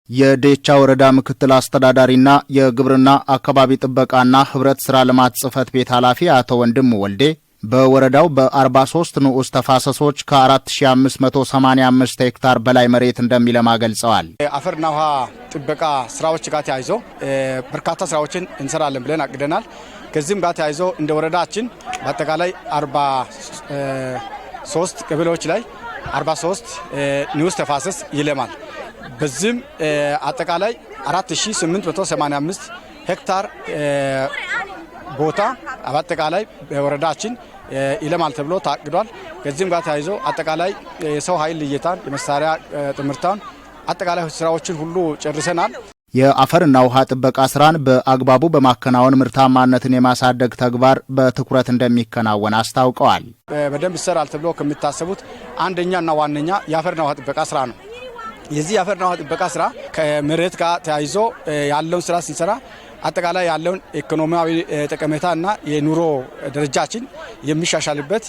የዴቻ ወረዳ ምክትል አስተዳዳሪና የግብርና አካባቢ ጥበቃና ህብረት ስራ ልማት ጽህፈት ቤት ኃላፊ አቶ ወንድሙ ወልዴ በወረዳው በ43 ንዑስ ተፋሰሶች ከ4585 ሄክታር በላይ መሬት እንደሚለማ ገልጸዋል። አፈርና ውሃ ጥበቃ ስራዎች ጋር ተያይዞ በርካታ ስራዎችን እንሰራለን ብለን አቅደናል። ከዚህም ጋር ተያይዞ እንደ ወረዳችን በአጠቃላይ 43 ቀበሌዎች ላይ 43 ንዑስ ተፋሰስ ይለማል። በዚህም አጠቃላይ 4885 ሄክታር ቦታ አጠቃላይ በወረዳችን ይለማል ተብሎ ታቅዷል። ከዚህም ጋር ተያይዞ አጠቃላይ የሰው ኃይል ልየታን የመሳሪያ ጥምርታን አጠቃላይ ስራዎችን ሁሉ ጨርሰናል። የአፈርና ውሃ ጥበቃ ስራን በአግባቡ በማከናወን ምርታማነትን የማሳደግ ተግባር በትኩረት እንደሚከናወን አስታውቀዋል። በደንብ ይሰራል ተብሎ ከሚታሰቡት አንደኛና ዋነኛ የአፈርና ውሃ ጥበቃ ስራ ነው። የዚህ የአፈርና ውሃ ጥበቃ ስራ ከመሬት ጋር ተያይዞ ያለውን ስራ ስንሰራ አጠቃላይ ያለውን ኢኮኖሚያዊ ጠቀሜታና የኑሮ ደረጃችን የሚሻሻልበት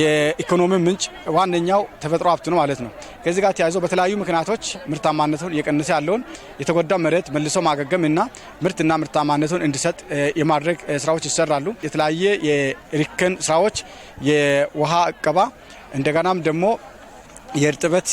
የኢኮኖሚ ምንጭ ዋነኛው ተፈጥሮ ሀብት ነው ማለት ነው። ከዚህ ጋር ተያይዞ በተለያዩ ምክንያቶች ምርታማነቱን እየቀነሰ ያለውን የተጎዳ መሬት መልሶ ማገገምና ምርትና ምርታማነቱን እንዲሰጥ የማድረግ ስራዎች ይሰራሉ። የተለያየ የእርከን ስራዎች፣ የውሃ እቀባ እንደገናም ደግሞ የእርጥበት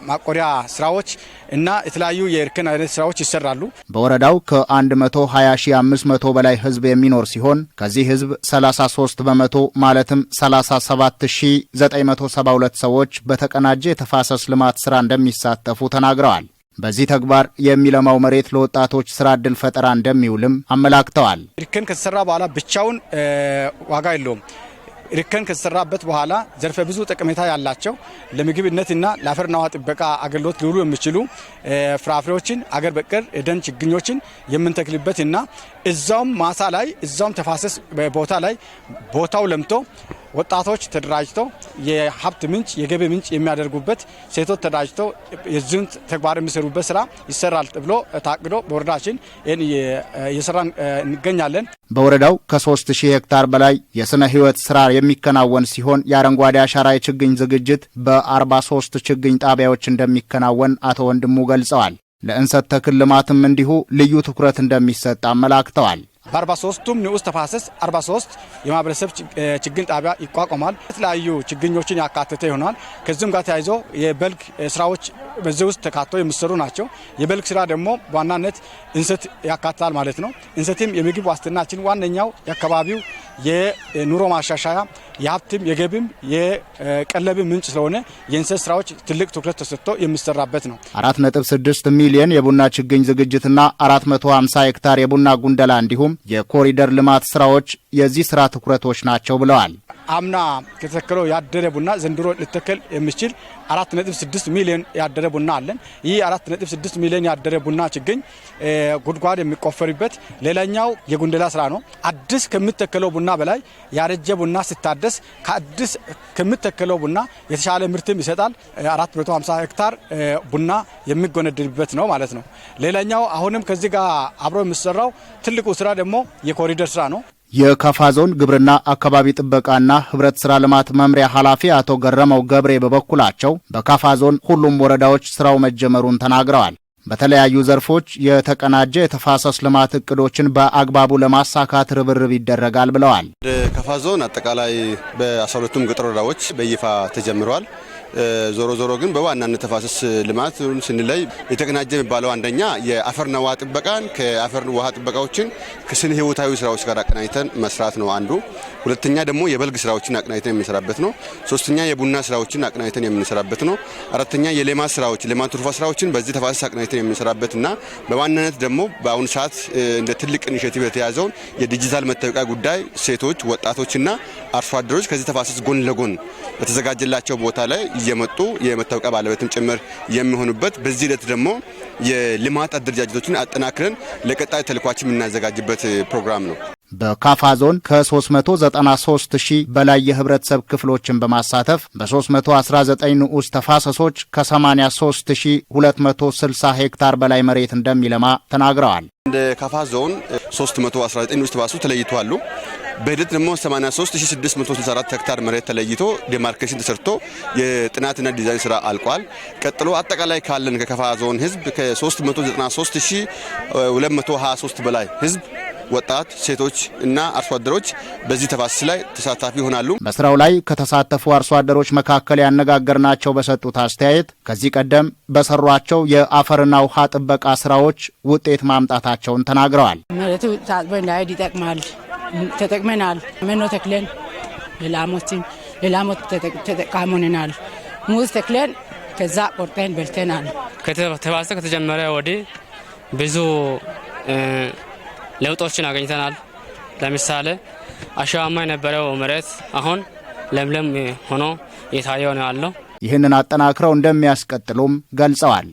ማቆሪያ ስራዎች እና የተለያዩ የእርከን አይነት ስራዎች ይሰራሉ። በወረዳው ከ120500 በላይ ህዝብ የሚኖር ሲሆን ከዚህ ህዝብ 33 በመቶ ማለትም 37972 ሰዎች በተቀናጀ የተፋሰስ ልማት ስራ እንደሚሳተፉ ተናግረዋል። በዚህ ተግባር የሚለማው መሬት ለወጣቶች ስራ ዕድል ፈጠራ እንደሚውልም አመላክተዋል። እርከን ከተሰራ በኋላ ብቻውን ዋጋ የለውም። እርከን ከተሰራበት በኋላ ዘርፈ ብዙ ጠቀሜታ ያላቸው ለምግብነትና ለአፈርና ውሃ ጥበቃ አገልግሎት ሊውሉ የሚችሉ ፍራፍሬዎችን አገር በቀል የደን ችግኞችን የምንተክልበትና እዛውም ማሳ ላይ እዛውም ተፋሰስ ቦታ ላይ ቦታው ለምቶ ወጣቶች ተደራጅተው የሀብት ምንጭ የገቢ ምንጭ የሚያደርጉበት ሴቶች ተደራጅተው የዚህን ተግባር የሚሰሩበት ስራ ይሰራል ተብሎ ታቅዶ በወረዳችን ይህን እየሰራን እንገኛለን። በወረዳው ከ3000 ሄክታር በላይ የስነ ህይወት ስራ የሚከናወን ሲሆን የአረንጓዴ አሻራ የችግኝ ዝግጅት በ43 ችግኝ ጣቢያዎች እንደሚከናወን አቶ ወንድሙ ገልጸዋል። ለእንሰት ተክል ልማትም እንዲሁ ልዩ ትኩረት እንደሚሰጥ አመላክተዋል። በ43ቱም ንዑስ ተፋሰስ 43 የማህበረሰብ ችግኝ ጣቢያ ይቋቋማል። የተለያዩ ችግኞችን ያካተተ ይሆናል። ከዚህም ጋር ተያይዞ የበልግ ስራዎች በዚህ ውስጥ ተካቶ የሚሰሩ ናቸው። የበልግ ስራ ደግሞ በዋናነት እንሰት ያካትታል ማለት ነው። እንሰትም የምግብ ዋስትናችን ዋነኛው የአካባቢው የኑሮ ማሻሻያ የሀብትም የገቢም የቀለብም ምንጭ ስለሆነ የእንሰት ስራዎች ትልቅ ትኩረት ተሰጥቶ የሚሰራበት ነው። 4.6 ሚሊዮን የቡና ችግኝ ዝግጅትና 450 ሄክታር የቡና ጉንደላ እንዲሁም የኮሪደር ልማት ስራዎች የዚህ ስራ ትኩረቶች ናቸው ብለዋል። አምና ከተተከለው ያደረ ቡና ዘንድሮ ሊተከል የሚችል 4.6 ሚሊዮን ያደረ ቡና አለን። ይህ 4.6 ሚሊዮን ያደረ ቡና ችግኝ ጉድጓድ የሚቆፈርበት ሌላኛው የጉንደላ ስራ ነው። አዲስ ከሚተከለው ቡና በላይ ያረጀ ቡና ሲታደስ ከአዲስ ከሚተከለው ቡና የተሻለ ምርትም ይሰጣል። 450 ሄክታር ቡና የሚጎነድልበት ነው ማለት ነው። ሌላኛው አሁንም ከዚህ ጋር አብሮ የሚሰራው ትልቁ ስራ ደግሞ የኮሪደር ስራ ነው። የካፋ ዞን ግብርና አካባቢ ጥበቃና ህብረት ስራ ልማት መምሪያ ኃላፊ አቶ ገረመው ገብሬ በበኩላቸው በካፋ ዞን ሁሉም ወረዳዎች ስራው መጀመሩን ተናግረዋል። በተለያዩ ዘርፎች የተቀናጀ የተፋሰስ ልማት እቅዶችን በአግባቡ ለማሳካት ርብርብ ይደረጋል ብለዋል። ካፋ ዞን አጠቃላይ በ12ቱም ገጠር ወረዳዎች በይፋ ተጀምረዋል። ዞሮ ዞሮ ግን በዋናነት ተፋሰስ ልማት ስንለይ የተቀናጀ የሚባለው አንደኛ የአፈርና ውሃ ጥበቃን ከአፈር ውሃ ጥበቃዎችን ከስነ ህይወታዊ ስራዎች ጋር አቀናኝተን መስራት ነው አንዱ። ሁለተኛ ደግሞ የበልግ ስራዎችን አቀናኝተን የምንሰራበት ነው። ሶስተኛ የቡና ስራዎችን አቀናኝተን የምንሰራበት ነው። አራተኛ የሌማት ስራዎች ልማት ትሩፋት ስራዎችን በዚህ ተፋሰስ አቀናኝተን የምንሰራበትና በዋናነት ደግሞ በአሁኑ ሰዓት እንደ ትልቅ ኢኒሼቲቭ የተያዘውን የዲጂታል መታወቂያ ጉዳይ ሴቶች፣ ወጣቶችና አርሶ አደሮች ከዚህ ተፋሰስ ጎን ለጎን በተዘጋጀላቸው ቦታ ላይ እየመጡ የመታወቂያ ባለቤትም ጭምር የሚሆኑበት በዚህ ሂደት ደግሞ የልማት አደረጃጀቶችን አጠናክረን ለቀጣይ ተልኳችን የምናዘጋጅበት ፕሮግራም ነው። በካፋ ዞን ከ393000 በላይ የህብረተሰብ ክፍሎችን በማሳተፍ በ319 ንዑስ ተፋሰሶች ከ83260 ሄክታር በላይ መሬት እንደሚለማ ተናግረዋል። እንደ ካፋ ዞን 319 ውስጥ ባሱ ተለይቷሉ። በሂደት ደግሞ 83664 ሄክታር መሬት ተለይቶ ዲማርኬሽን ተሰርቶ የጥናትና ዲዛይን ስራ አልቋል። ቀጥሎ አጠቃላይ ካለን ከካፋ ዞን ህዝብ ከ393223 በላይ ህዝብ ወጣት ሴቶች እና አርሶ አደሮች በዚህ ተፋሰስ ላይ ተሳታፊ ይሆናሉ። በስራው ላይ ከተሳተፉ አርሶ አደሮች መካከል ያነጋገርናቸው በሰጡት አስተያየት ከዚህ ቀደም በሰሯቸው የአፈርና ውሃ ጥበቃ ስራዎች ውጤት ማምጣታቸውን ተናግረዋል። መሬቱ ታጥቦ እንዳይሄድ ይጠቅማል። ተጠቅመናል። መኖ ተክለን ለላሞት ተጠቃሚ ሆነናል። ሙዝ ተክለን ከዛ ቆርጠን በልተናል። ከተፋሰሱ ከተጀመረ ወዲህ ብዙ ለውጦችን አገኝተናል። ለምሳሌ አሸዋማ የነበረው መሬት አሁን ለምለም ሆኖ እየታየ ነው ያለው። ይህንን አጠናክረው እንደሚያስቀጥሉም ገልጸዋል።